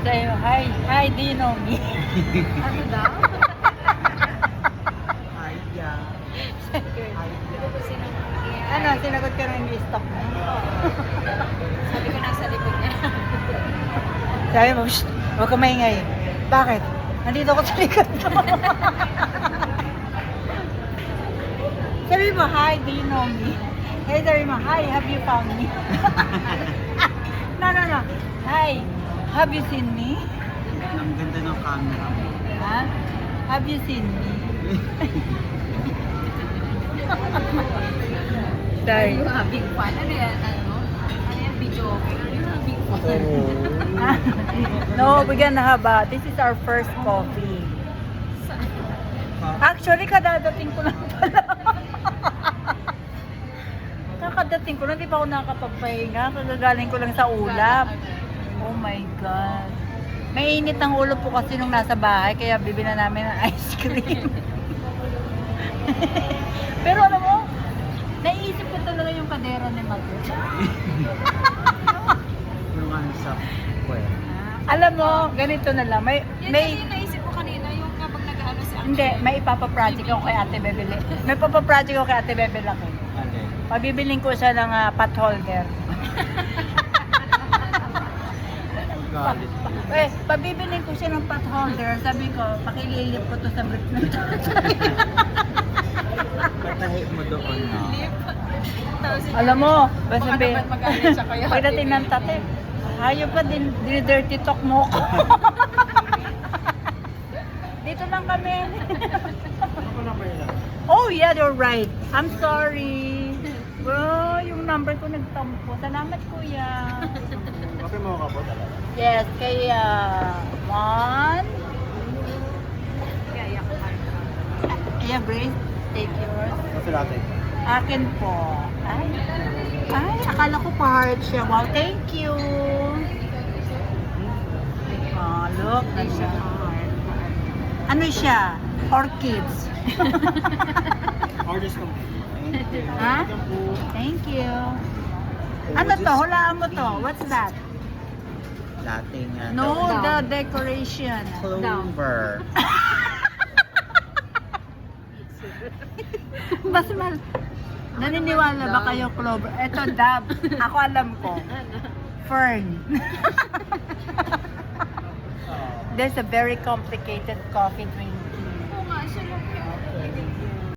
Say, hi, do you know me? Ano daw? Ay, yeah. Ano, sinagot ka ng stock mo? Sabi ko nasa likod niya. Sabi mo, shh, huwag ka maingay. Bakit? Nandito ako sa likod mo. Sabi mo, hi, do you know me? Hey, sabi mo, hi, have you found me? No. Hi, have you seen me? Ang ganda ng camera mo. Ha? Have you seen me? Sorry. Are you having fun? Ano yan? Ano yan? Video okay? Are you having fun? No, we're gonna have this is our first coffee. Actually, kadadating ko lang pala. Kakadating ko lang, di pa ako nakakapagpahinga. Kagagaling ko lang sa ulap. Oh my God. Mainit ang ulo po kasi nung nasa bahay, kaya bibili na namin ng ice cream. Pero alam mo, naiisip ko talaga yung kadera ni Mago. Yung ano sa kwet. Alam mo, ganito na lang. Yan yung naisip ko kanina, yung kapag nag-ano si Angel. Hindi, may ipapaproject ako kay Ate Bebele. May papaproject ako kay Ate Bebele ako. Ano? Pabibiling ko siya ng pot holder. Galit. Pabibiling ko siya ng pot holder. Sabi ko, pakililip ko to sa brick na to. Patahi mo doon na. Alam mo, basta Baka naman magalit siya kaya. pagdating ng tate, ayaw pa din, dirty talk mo ko. Dito lang kami. Oh yeah, you're right. I'm sorry. Bro, yung number ko nagtampo. Salamat kuya. Okay mo ka po talaga? Yes, kay Juan. Kaya ako Yeah, Grace, take yours. Kasi natin. Akin po. Ay, akala ko pa-heart siya. Wow, thank you. Oh, look na siya. Ano siya? Orchids. Orders complete. Ha? Thank you. Ano to? Hulaan mo to. What's that? Latte nga. No, Down. the decoration. Clover. Mas mal. Naniniwala ba kayo, Clover? Ito, dab. Ako alam ko. Fern. There's a very complicated coffee drink. Oo nga, siya lang.